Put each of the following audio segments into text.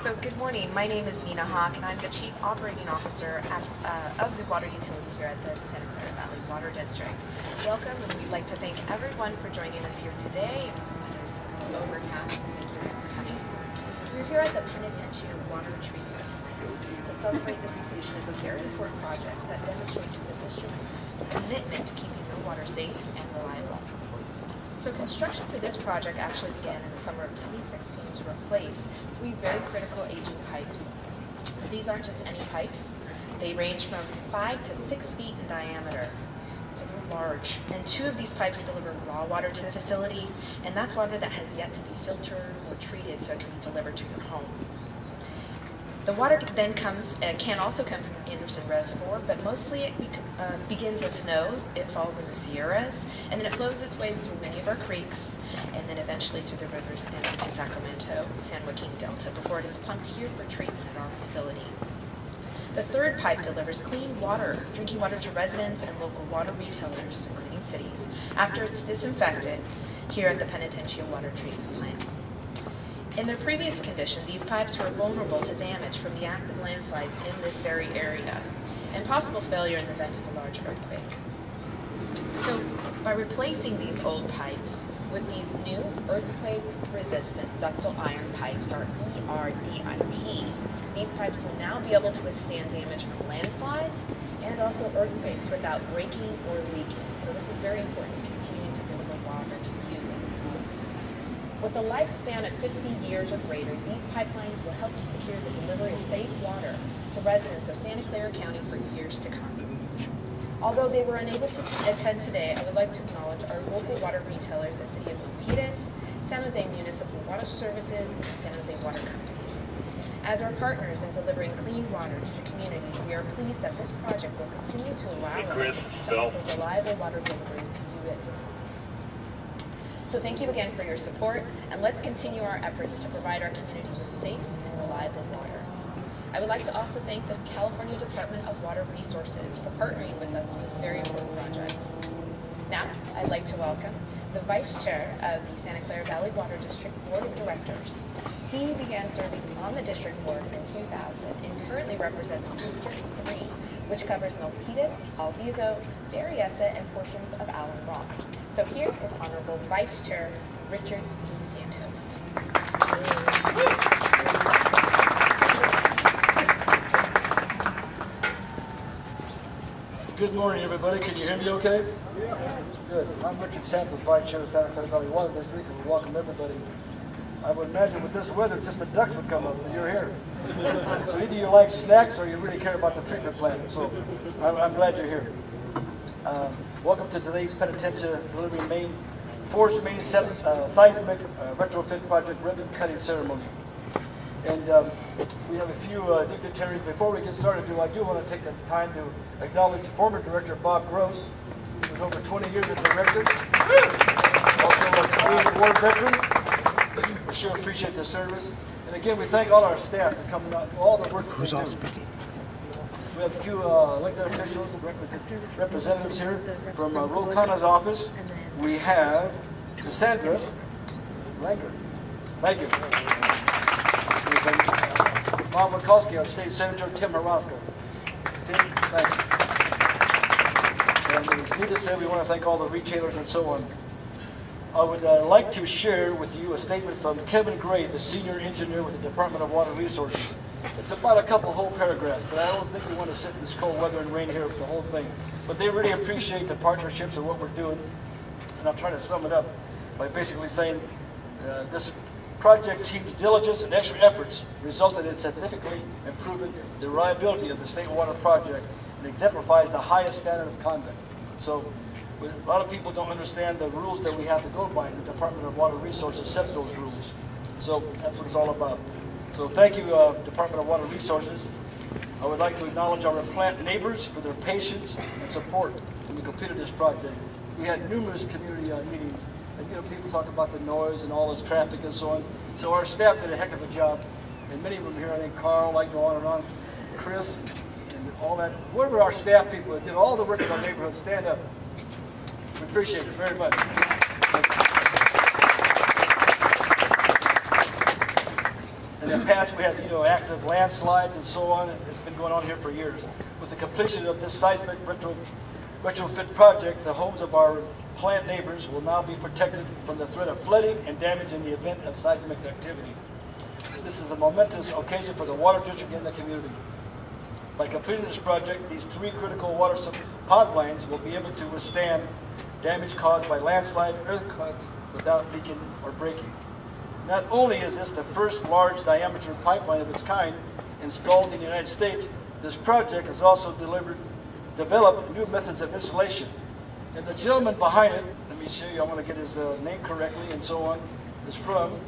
So good morning. My name is Nina Hawk, and I'm the Chief Operating Officer of the water utility here at the Santa Clara Valley Water District. Welcome, and we'd like to thank everyone for joining us here today. There's overcast. Thank you for coming. We're here at the Penitencia Water Treatment Plant to celebrate the completion of a very important project that demonstrates the district's commitment to keeping the water safe and reliable. So construction for this project actually began in the summer of 2016 to replace 3 very critical aging pipes. These aren't just any pipes. They range from 5 to 6 feet in diameter. So they're large. And 2 of these pipes deliver raw water to the facility, and that's water that has yet to be filtered or treated so it can be delivered to your home. The water then can also come from Anderson Reservoir, but mostly it begins as snow. It falls in the Sierras, and then it flows its ways through many of our creeks, and then eventually through the rivers and into Sacramento, San Joaquin Delta, before it is pumped here for treatment at our facility. The 3rd pipe delivers clean water, drinking water to residents and local water retailers, including cities, after it's disinfected here at the Penitencia Water Treatment Plant. In their previous condition, these pipes were vulnerable to damage from the active landslides in this very area and possible failure in the event of a large earthquake. So by replacing these old pipes with these new earthquake-resistant ductile iron pipes, or ERDIP, these pipes will now be able to withstand damage from landslides and also earthquakes without breaking or leaking. So this is very important to continue to deliver water to you and your homes. With a lifespan of 50 years or greater, these pipelines will help to secure the delivery of safe water to residents of Santa Clara County for years to come. Although they were unable to attend today, I would like to acknowledge our local water retailers, the City of Milpitas, San Jose Municipal Water Services, and San Jose Water Company. As our partners in delivering clean water to the community, we are pleased that this project will continue to allow us to offer reliable water deliveries to you at your homes. So thank you again for your support, and let's continue our efforts to provide our community with safe and reliable water. I would like to also thank the California Department of Water Resources for partnering with us on this very important project. Now, I'd like to welcome the Vice Chair of the Santa Clara Valley Water District Board of Directors. He began serving on the district board in 2000 and currently represents District 3, which covers Milpitas, Alviso, Berryessa, and portions of Allen Rock. So here is Honorable Vice Chair Richard E. Santos. Good morning, everybody. Can you hear me okay? Yeah. Good. I'm Richard Santos, Vice Chair of Santa Clara Valley Water District, and we welcome everybody. I would imagine with this weather, just the ducks would come up, but you're here. So either you like snacks or you really care about the treatment plant. So I'm glad you're here. Welcome to today's Penitencia delivering main seismic retrofit project ribbon cutting ceremony. And we have a few dignitaries. Before we get started, I do want to take the time to acknowledge former Director Bob Gross, who was over 20 years as Director. Also a Korean War veteran. We sure appreciate the service. And again, we thank all our staff for coming out and all the work that they do. We have a few elected officials and representatives here from Ro Khanna's office. We have Cassandra Langer. Thank you. Bob Wachowski, our State Senator Tim Harasko. Tim, thanks. And as Nita said, we want to thank all the retailers and so on. I would like to share with you a statement from Kevin Gray, the Senior Engineer with the Department of Water Resources. It's about a couple whole paragraphs, but I don't think we want to sit in this cold weather and rain here with the whole thing. But they really appreciate the partnerships and what we're doing. And I'll try to sum it up by basically saying this project team's diligence and extra efforts resulted in significantly improving the reliability of the state water project and exemplifies the highest standard of conduct. So a lot of people don't understand the rules that we have to go by, and the Department of Water Resources sets those rules. So that's what it's all about. So thank you, Department of Water Resources. I would like to acknowledge our plant neighbors for their patience and support when we completed this project. We had numerous community meetings, and people talk about the noise and all this traffic and so on. So our staff did a heck of a job, and many of them here, I think Carl, I go on and on, Chris, and all that. Whatever our staff people that did all the work in our neighborhood, stand up. We appreciate it very much. In the past, we had, active landslides and so on. It's been going on here for years. With the completion of this seismic retrofit project, the homes of our plant neighbors will now be protected from the threat of flooding and damage in the event of seismic activity. This is a momentous occasion for the water district and the community. By completing this project, these 3 critical water pipelines will be able to withstand damage caused by landslide, earthquakes without leaking or breaking. Not only is this the first large diameter pipeline of its kind installed in the United States, this project has also developed new methods of installation. And the gentleman behind it, let me show you, I want to get his name correctly and so on, is from,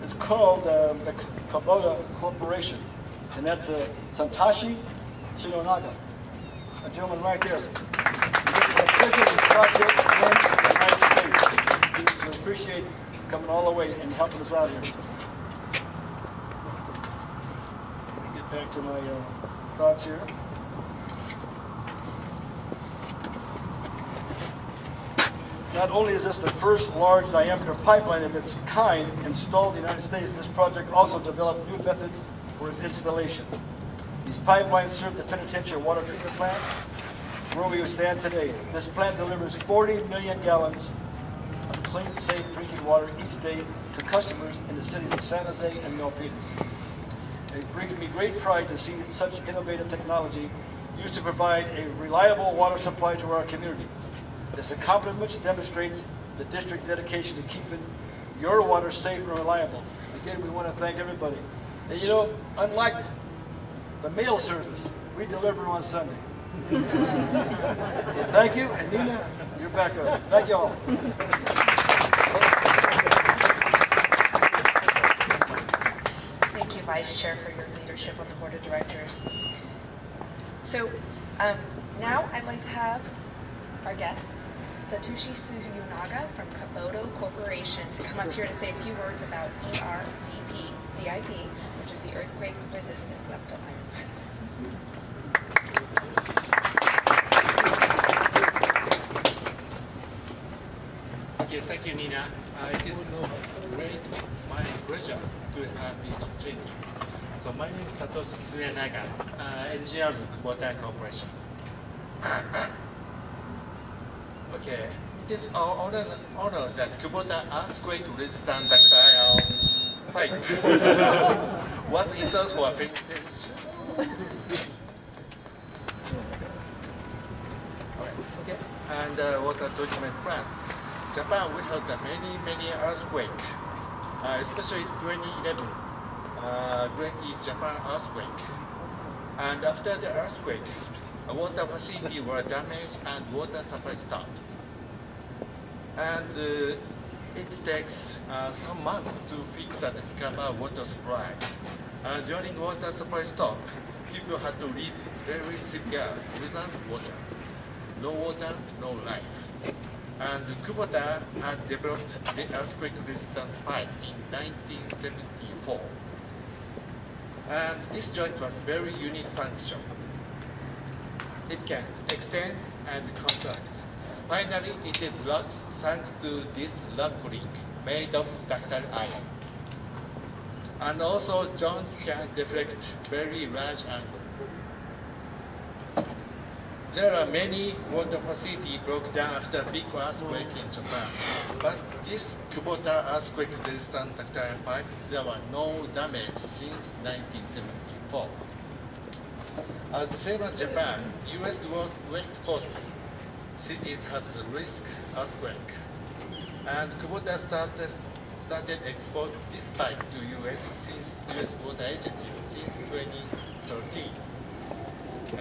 it's called the Kubota Corporation, and that's Santashi Shinonaga, a gentleman right there. This is a business project in the United States. We appreciate you coming all the way and helping us out here. Let me get back to my thoughts here. Not only is this the first large diameter pipeline of its kind installed in the United States, this project also developed new methods for its installation. These pipelines serve the Penitencia water treatment plant, where we stand today. This plant delivers 40 million gallons of clean, safe drinking water each day to customers in the cities of San Jose and Milpitas. It brings me great pride to see such innovative technology used to provide a reliable water supply to our community. This accomplishment demonstrates the district's dedication to keeping your water safe and reliable. Again, we want to thank everybody. And unlike the mail service, we deliver on Sunday. So thank you, and Nina, you're back up. Thank you all. Thank you, Vice Chair, for your leadership on the Board of Directors. So now I'd like to have our guest, Satoshi Suzunaga from Kubota Corporation, to come up here to say a few words about ERDP, DIP, which is the Earthquake Resistant Ductile Iron Pipe. Okay, thank you, Nina. It is my pleasure to have this opportunity. So my name is Satoshi Suzunaga, engineer of Kubota Corporation. Okay, it is our honor that Kubota earthquake-resistant ductile pipe was installed for Penitencia. Okay, and water treatment plant. Japan, we have the many earthquakes, especially 2011 Great East Japan earthquake. And after the earthquake, water facility were damaged and water supply stopped. And it takes some months to fix and recover water supply. During water supply stop, people had to live very severe without water. No water, no life. And Kubota had developed the earthquake-resistant pipe in 1974. And this joint was very unique function. It can extend and contract. Finally, it is locked thanks to this lock ring made of ductile iron. And also, joint can deflect very large angle. There are many water facilities broke down after big earthquake in Japan. But this Kubota earthquake-resistant ductile pipe, there were no damage since 1974. As same as Japan, U.S. West Coast cities had the risk earthquake. And Kubota started export this pipe to U.S. since U.S. Water Agency since 2013.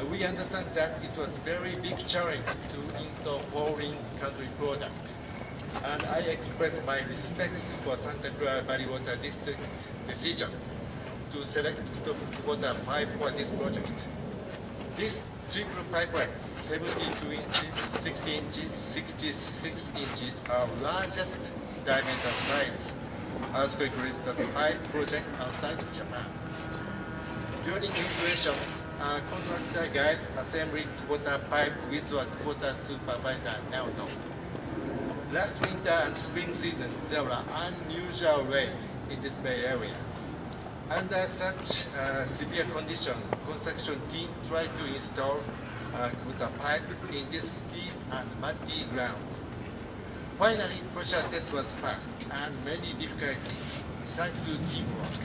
We understand that it was very big challenge to install foreign country product. And I express my respects for Santa Clara Valley Water District decision to select Kubota pipe for this project. This triple pipeline, 72 inches, 60 inches, 66 inches, are largest diameter size earthquake-resistant pipe project outside of Japan. During installation, contractor guys assembling Kubota pipe with a Kubota supervisor now known. Last winter and spring season, there were unusual rain in this Bay Area. Under such severe condition, construction team tried to install Kubota pipe in this steep and muddy ground. Finally, pressure test was passed and many difficulties thanks to teamwork.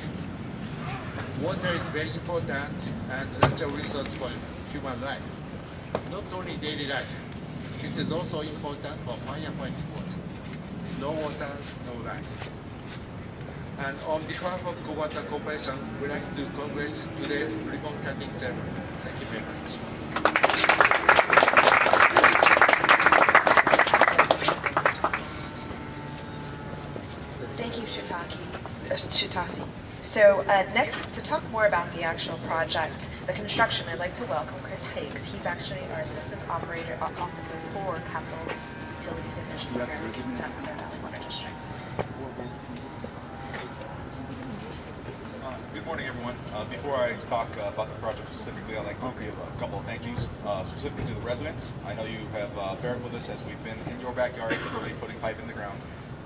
Water is very important and natural resource for human life. Not only daily life, it is also important for firefighting water. No water, no life. And on behalf of Kubota Corporation, we'd like to congratulate today's ribbon cutting ceremony. Thank you very much. Thank you, Shitasi. So next, to talk more about the actual project, the construction, I'd like to welcome Chris Higgs. He's actually our Assistant Operator Officer for Capital Utility Division here in Santa Clara Valley Water District. Good morning, everyone. Before I talk about the project specifically, I'd like to give a couple of thank yous, specifically to the residents. I know you have bared with us as we've been in your backyard, literally putting pipe in the ground.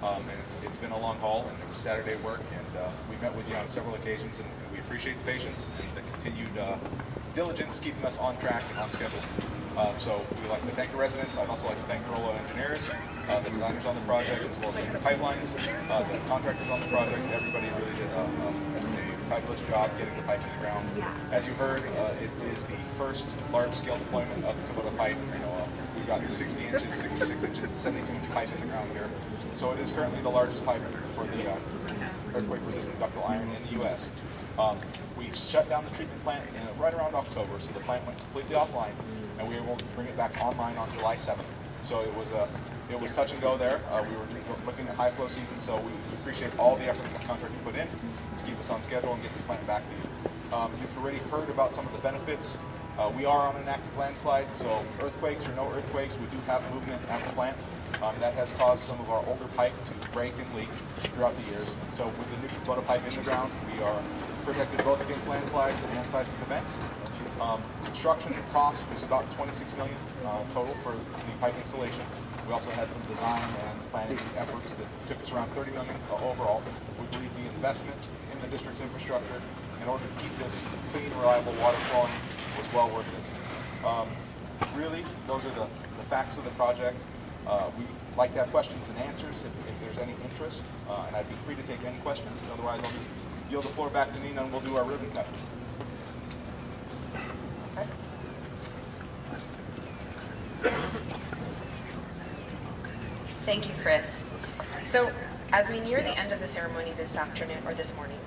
And it's been a long haul, and it was Saturday work, and we met with you on several occasions, and we appreciate the patience and the continued diligence keeping us on track and on schedule. So we'd like to thank the residents. I'd also like to thank Rolo Engineers, the designers on the project, as well as the pipelines, the contractors on the project. Everybody really did a fabulous job getting the pipe in the ground. As you heard, it is the first large-scale deployment of the Kubota pipe. We've got 60 inches, 66 inches, 72-inch pipe in the ground here. So it is currently the largest pipe for the earthquake-resistant ductile iron in the U.S. We shut down the treatment plant right around October, so the plant went completely offline, and we were able to bring it back online on July 7th. So it was touch and go there. We were looking at high flow season, so we appreciate all the effort the contractor put in to keep us on schedule and get this plant back to you. You've already heard about some of the benefits. We are on an active landslide, so earthquakes or no earthquakes, we do have movement at the plant. That has caused some of our older pipe to break and leak throughout the years. So with the new Kubota pipe in the ground, we are protected both against landslides and seismic events. Construction cost was about $26 million total for the pipe installation. We also had some design and planning efforts that took us around $30 million overall. We believe the investment in the district's infrastructure in order to keep this clean, reliable water flowing was well worth it. Really, those are the facts of the project. We like to have questions and answers if there's any interest, and I'd be free to take any questions. Otherwise, I'll just yield the floor back to Nina and we'll do our ribbon cut. Okay. Thank you, Chris. So, as we near the end of the ceremony this morning,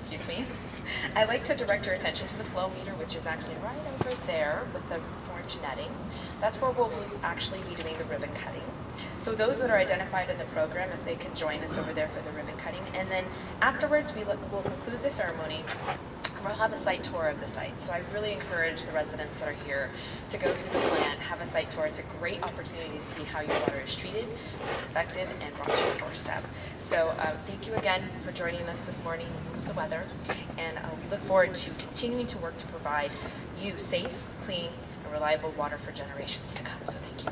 I'd like to direct your attention to the flow meter, which is actually right over there with the orange netting. That's where we'll actually be doing the ribbon cutting. So those that are identified in the program, if they could join us over there for the ribbon cutting. And then afterwards, we'll conclude the ceremony. We'll have a site tour of the site. So I really encourage the residents that are here to go through the plant, have a site tour. It's a great opportunity to see how your water is treated, disinfected, and brought to your doorstep. So thank you again for joining us this morning with the weather. And we look forward to continuing to work to provide you safe, clean, and reliable water for generations to come. So thank you.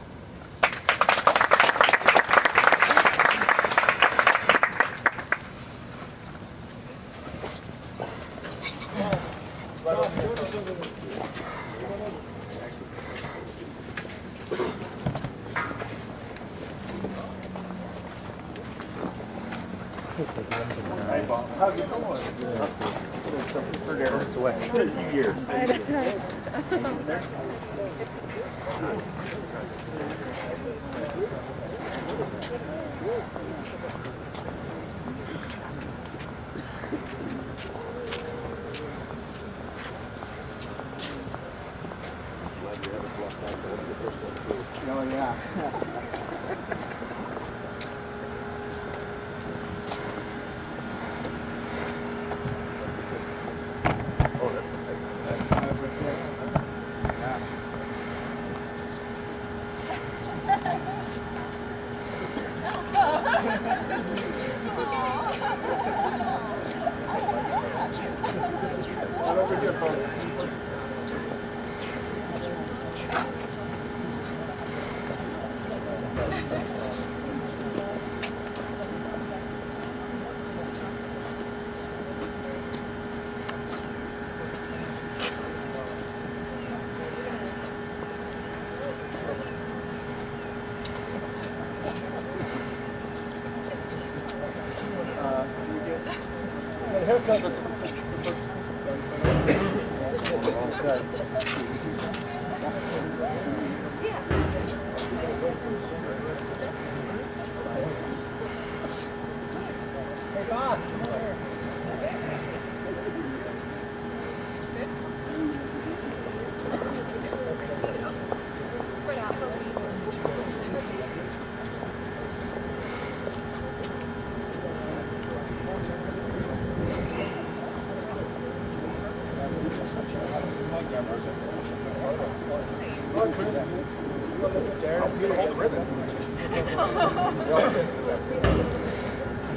What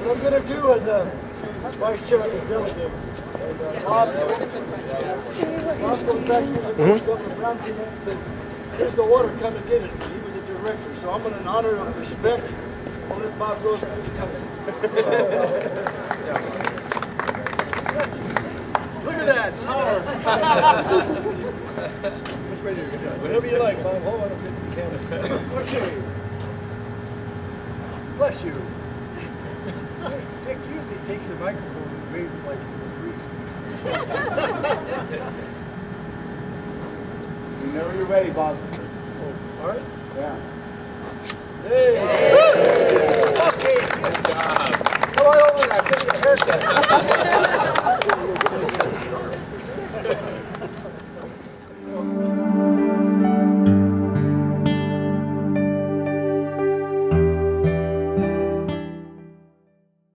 I'm going to do as a vice chair of the delegate, and Bob goes back to the Governor Brown came in and said, here's the water, come and get it. He was the director, so I'm in honor of respect. I'll let Bob Rose do the coming. Look at that, power. Whatever you like, Bob. Hold on a bit, you can. Okay. Bless you. Dick usually takes the microphone and waves it like he's a priest. Whenever you're ready, Bob. Oh, all right? Yeah. Hey! Okay. Good job. Come on over there. Take your haircut.